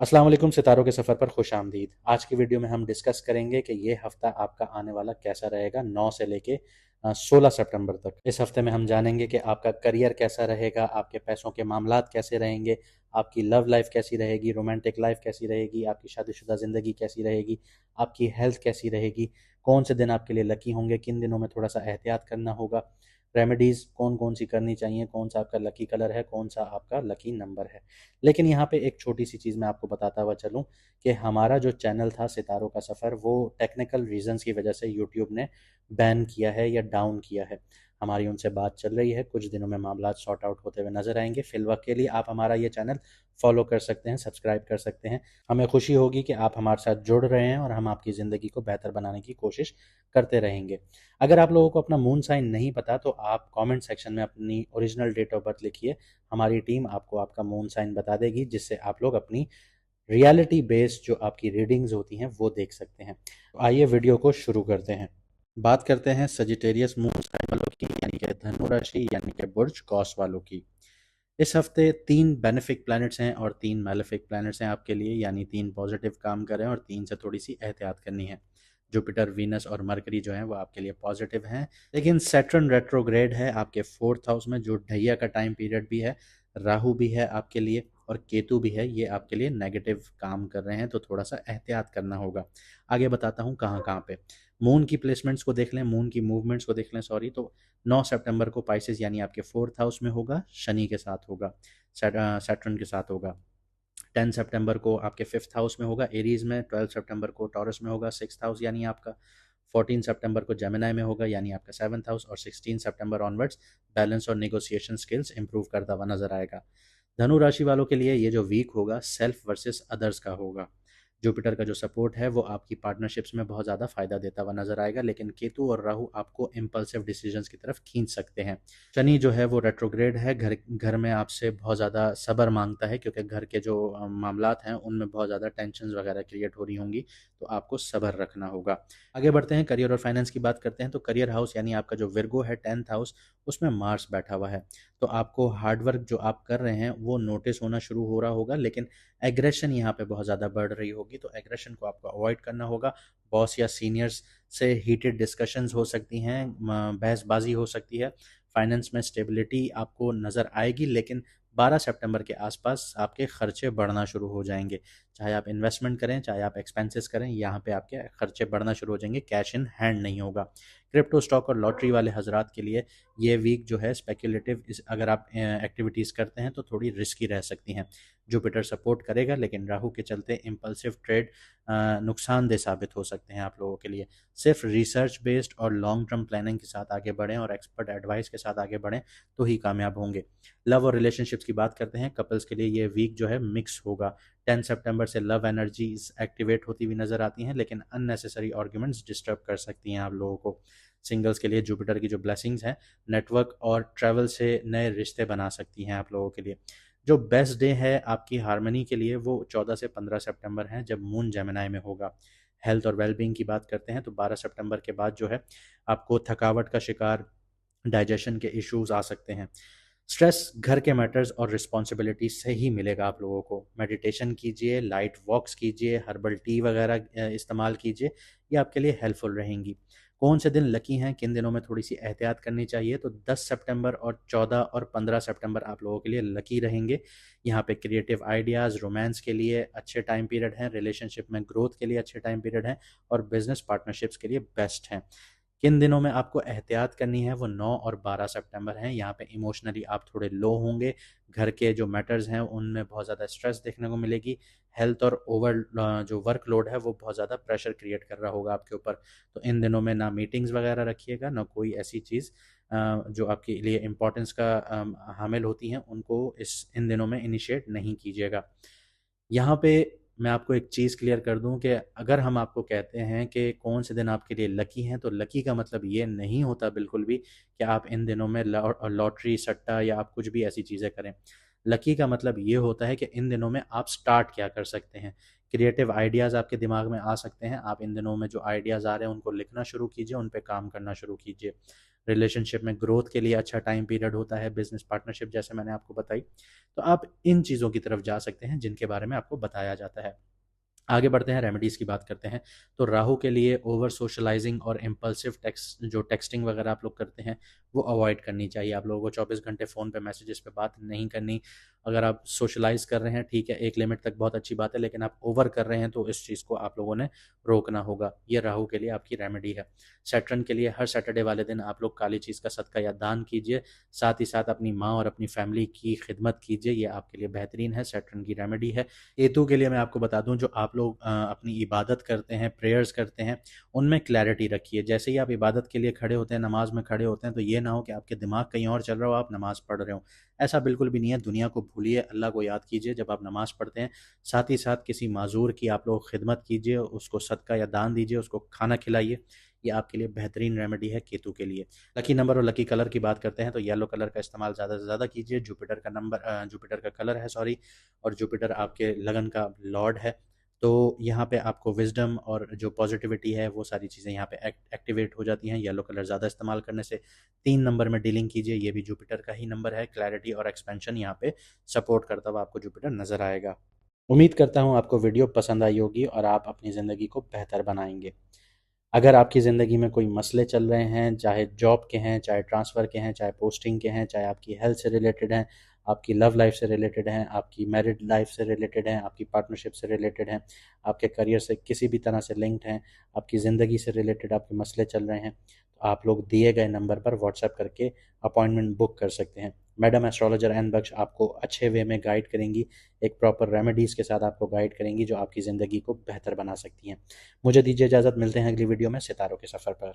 अस्सलाम वालेकुम, सितारों के सफ़र पर खुश आमदीद। आज की वीडियो में हम डिस्कस करेंगे कि ये हफ़्ता आपका आने वाला कैसा रहेगा 9 से लेके 16 सितंबर तक। इस हफ़्ते में हम जानेंगे कि आपका करियर कैसा रहेगा, आपके पैसों के मामलात कैसे रहेंगे, आपकी लव लाइफ़ कैसी रहेगी, रोमांटिक लाइफ़ कैसी रहेगी, आपकी शादीशुदा ज़िंदगी कैसी रहेगी, आपकी हेल्थ कैसी रहेगी, कौन से दिन आपके लिए लकी होंगे, किन दिनों में थोड़ा-सा एहतियात करना होगा, रेमेडीज़ कौन-कौन सी करनी चाहिए, कौन सा आपका लकी कलर है, कौन सा आपका लकी नंबर है। लेकिन यहाँ पे एक छोटी सी चीज़ मैं आपको बताता हुआ चलूँ कि हमारा जो चैनल था सितारों का सफ़र, वो टेक्निकल रीज़न्स की वजह से यूट्यूब ने बैन किया है या डाउन किया है। हमारी उनसे बात चल रही है, कुछ दिनों में मामला सॉर्ट आउट होते हुए नज़र आएंगे। फिलवक्त के लिए आप हमारा ये चैनल फॉलो कर सकते हैं, सब्सक्राइब कर सकते हैं। हमें खुशी होगी कि आप हमारे साथ जुड़ रहे हैं और हम आपकी ज़िंदगी को बेहतर बनाने की कोशिश करते रहेंगे। अगर आप लोगों को अपना मून साइन नहीं पता तो आप कमेंट सेक्शन में अपनी ओरिजिनल डेट ऑफ बर्थ लिखिए। हमारी टीम आपको आपका मून साइन बता देगी, जिससे आप लोग अपनी रियलिटी बेस्ड जो आपकी रीडिंग्स होती हैं वो देख सकते हैं। तो आइए वीडियो को शुरू करते हैं। बात करते हैं सजिटेरियस मून साइन वालों की, यानी कि धनु राशि, यानी कि बुर्ज कौस वालों की। इस हफ्ते 3 बेनिफिक प्लैनेट्स हैं और 3 मैलेफिक प्लैनेट्स हैं आपके लिए, यानी 3 पॉजिटिव काम कर रहे हैं और 3 से थोड़ी सी एहतियात करनी है। जुपिटर, वीनस और मरकरी जो हैं वो आपके लिए पॉजिटिव हैं, लेकिन सैटर्न रेट्रोग्रेड है आपके 4th हाउस में, जो ढैया का टाइम पीरियड भी है। राहु भी है आपके लिए और केतु भी है, ये आपके लिए नेगेटिव काम कर रहे हैं, तो थोड़ा सा एहतियात करना होगा। आगे बताता हूँ कहाँ कहाँ पे। मून की प्लेसमेंट्स को देख लें, मून की मूवमेंट्स को देख लें, सॉरी। तो 9 सितंबर को पाइसेस यानी आपके 4th हाउस में होगा, शनि के साथ होगा, सैटर्न के साथ होगा। 10 सितंबर को आपके 5th हाउस में होगा, एरीज में। 12 सितंबर को टॉरस में होगा, 6th हाउस यानी आपका। 14 सितंबर को जेमिनी में होगा, यानी आपका 7th हाउस। और 16 सितंबर ऑनवर्ड्स बैलेंस और नेगोशिएशन स्किल्स इंप्रूव करता हुआ नजर आएगा। धनु राशि वालों के लिए ये जो वीक होगा सेल्फ वर्सेस अदर्स का होगा। जुपिटर का जो सपोर्ट है वो आपकी पार्टनरशिप्स में बहुत ज़्यादा फायदा देता हुआ नजर आएगा, लेकिन केतु और राहु आपको इम्पल्सिव डिसीजंस की तरफ खींच सकते हैं। शनि जो है वो रेट्रोग्रेड है, घर घर में आपसे बहुत ज़्यादा सब्र मांगता है, क्योंकि घर के जो मामलात हैं उनमें बहुत ज़्यादा टेंशन वगैरह क्रिएट हो रही होंगी, तो आपको सब्र रखना होगा। आगे बढ़ते हैं, करियर और फाइनेंस की बात करते हैं। तो करियर हाउस यानी आपका जो विर्गो है, 10th हाउस, उसमें मार्स बैठा हुआ है। तो आपको हार्डवर्क जो आप कर रहे हैं वो नोटिस होना शुरू हो रहा होगा, लेकिन एग्रेशन यहाँ पे बहुत ज़्यादा बढ़ रही होगी, तो एग्रेशन को आपको अवॉइड करना होगा। बॉस या सीनियर्स से हीटेड डिस्कशंस हो सकती हैं, बहसबाजी हो सकती है। फाइनेंस में स्टेबिलिटी आपको नज़र आएगी, लेकिन 12 सितंबर के आसपास आपके खर्चे बढ़ना शुरू हो जाएंगे। चाहे आप इन्वेस्टमेंट करें, चाहे आप एक्सपेंसेस करें, यहाँ पे आपके खर्चे बढ़ना शुरू हो जाएंगे, कैश इन हैंड नहीं होगा। क्रिप्टो, स्टॉक और लॉटरी वाले हजरात के लिए ये वीक जो है स्पेक्युलेटिव, अगर आप एक्टिविटीज़ करते हैं तो थोड़ी रिस्की रह सकती हैं। जुपिटर सपोर्ट करेगा, लेकिन राहु के चलते इम्पल्सिव ट्रेड नुकसानदेह साबित हो सकते हैं आप लोगों के लिए। सिर्फ रिसर्च बेस्ड और लॉन्ग टर्म प्लानिंग के साथ आगे बढ़ें और एक्सपर्ट एडवाइस के साथ आगे बढ़ें तो ही कामयाब होंगे। लव और रिलेशनशिप्स की बात करते हैं, कपल्स के लिए ये वीक जो है मिक्स होगा। 10 सितंबर से लव एनर्जीज एक्टिवेट होती हुई नजर आती हैं, लेकिन अननेसेसरी आर्ग्यूमेंट्स डिस्टर्ब कर सकती हैं आप लोगों को। सिंगल्स के लिए जुपिटर की जो ब्लेसिंग्स हैं, नेटवर्क और ट्रैवल से नए रिश्ते बना सकती हैं आप लोगों के लिए। जो बेस्ट डे है आपकी हारमनी के लिए वो 14 से 15 सितंबर है, जब मून जेमिनी में होगा। हेल्थ और वेलबींग की बात करते हैं तो 12 सितंबर के बाद जो है आपको थकावट का शिकार, डाइजेशन के इश्यूज आ सकते हैं। स्ट्रेस घर के मैटर्स और रिस्पॉन्सिबिलिटी से ही मिलेगा आप लोगों को। मेडिटेशन कीजिए, लाइट वॉक्स कीजिए, हर्बल टी वगैरह इस्तेमाल कीजिए, ये आपके लिए हेल्पफुल रहेंगी। कौन से दिन लकी हैं, किन दिनों में थोड़ी सी एहतियात करनी चाहिए, तो 10 सितंबर और 14 और 15 सितंबर आप लोगों के लिए लकी रहेंगे। यहाँ पे क्रिएटिव आइडियाज़, रोमांस के लिए अच्छे टाइम पीरियड हैं, रिलेशनशिप में ग्रोथ के लिए अच्छे टाइम पीरियड हैं और बिजनेस पार्टनरशिप्स के लिए बेस्ट हैं। किन दिनों में आपको एहतियात करनी है, वो 9 और 12 सितंबर हैं। यहाँ पे इमोशनली आप थोड़े लो होंगे, घर के जो मैटर्स हैं उनमें बहुत ज़्यादा स्ट्रेस देखने को मिलेगी। हेल्थ और जो वर्कलोड है वो बहुत ज़्यादा प्रेशर क्रिएट कर रहा होगा आपके ऊपर। तो इन दिनों में ना मीटिंग्स वगैरह रखिएगा, ना कोई ऐसी चीज़ जो आपके लिए इम्पोर्टेंस का हामिल होती हैं, उनको इन दिनों में इनिशिएट नहीं कीजिएगा। यहाँ पे मैं आपको एक चीज़ क्लियर कर दूं कि अगर हम आपको कहते हैं कि कौन से दिन आपके लिए लकी हैं, तो लकी का मतलब ये नहीं होता बिल्कुल भी कि आप इन दिनों में लॉटरी, सट्टा या आप कुछ भी ऐसी चीज़ें करें। लकी का मतलब ये होता है कि इन दिनों में आप स्टार्ट क्या कर सकते हैं। क्रिएटिव आइडियाज़ आपके दिमाग में आ सकते हैं, आप इन दिनों में जो आइडियाज़ आ रहे हैं उनको लिखना शुरू कीजिए, उन पे काम करना शुरू कीजिए। रिलेशनशिप में ग्रोथ के लिए अच्छा टाइम पीरियड होता है, बिजनेस पार्टनरशिप जैसे मैंने आपको बताई। तो आप इन चीज़ों की तरफ जा सकते हैं जिनके बारे में आपको बताया जाता है। आगे बढ़ते हैं, रेमेडीज़ की बात करते हैं। तो राहु के लिए ओवर सोशलाइजिंग और इम्पल्सिव टेक्स्टिंग वगैरह आप लोग करते हैं, वो अवॉइड करनी चाहिए। आप लोगों को 24 घंटे फ़ोन पे मैसेजेस पे बात नहीं करनी। अगर आप सोशलाइज़ कर रहे हैं, ठीक है, एक लिमिट तक बहुत अच्छी बात है, लेकिन आप ओवर कर रहे हैं तो इस चीज़ को आप लोगों ने रोकना होगा। ये राहु के लिए आपकी रेमेडी है। सैटर्न के लिए हर सैटरडे वाले दिन आप लोग काली चीज़ का सदका या दान कीजिए, साथ ही साथ अपनी माँ और अपनी फैमिली की खिदमत कीजिए, ये आपके लिए बेहतरीन है, सैटर्न की रेमेडी है। केतु के लिए मैं आपको बता दूं, जो आप लोग अपनी इबादत करते हैं, प्रेयर्स करते हैं, उनमें क्लैरिटी रखिए। जैसे ही आप इबादत के लिए खड़े होते हैं, नमाज में खड़े होते हैं, तो ये ना हो कि आपके दिमाग कहीं और चल रहा हो, आप नमाज पढ़ रहे हो। ऐसा बिल्कुल भी नहीं है। दुनिया को भूलिए, अल्लाह को याद कीजिए जब आप नमाज पढ़ते हैं। साथ ही साथ किसी माजूर की आप लोग खिदमत कीजिए, उसको सदका या दान दीजिए, उसको खाना खिलाइए। ये आपके लिए बेहतरीन रेमेडी है केतु के लिए। लकी नंबर और लकी कलर की बात करते हैं तो येलो कलर का इस्तेमाल ज़्यादा से ज़्यादा कीजिए। जुपिटर का कलर है, सॉरी, और जुपिटर आपके लगन का लॉर्ड है। तो यहाँ पे आपको विजडम और जो पॉजिटिविटी है वो सारी चीज़ें यहाँ पे एक्टिवेट हो जाती हैं येलो कलर ज़्यादा इस्तेमाल करने से। 3 नंबर में डीलिंग कीजिए, ये भी जुपिटर का ही नंबर है। क्लैरिटी और एक्सपेंशन यहाँ पे सपोर्ट करता हुआ आपको जुपिटर नज़र आएगा। उम्मीद करता हूँ आपको वीडियो पसंद आई होगी और आप अपनी ज़िंदगी को बेहतर बनाएंगे। अगर आपकी ज़िंदगी में कोई मसले चल रहे हैं, चाहे जॉब के हैं, चाहे ट्रांसफ़र के हैं, चाहे पोस्टिंग के हैं, चाहे आपकी हेल्थ से रिलेटेड हैं, आपकी लव लाइफ से रिलेटेड हैं, आपकी मैरिड लाइफ से रिलेटेड हैं, आपकी पार्टनरशिप से रिलेटेड हैं, आपके करियर से किसी भी तरह से लिंक्ड हैं, आपकी ज़िंदगी से रिलेटेड आपके मसले चल रहे हैं, तो आप लोग दिए गए नंबर पर व्हाट्सएप करके अपॉइंटमेंट बुक कर सकते हैं। मैडम एस्ट्रोलॉजर एन बख्श आपको अच्छे वे में गाइड करेंगी, एक प्रॉपर रेमेडीज़ के साथ आपको गाइड करेंगी जो आपकी ज़िंदगी को बेहतर बना सकती हैं। मुझे दीजिए इजाज़त, मिलते हैं अगली वीडियो में सितारों के सफ़र पर।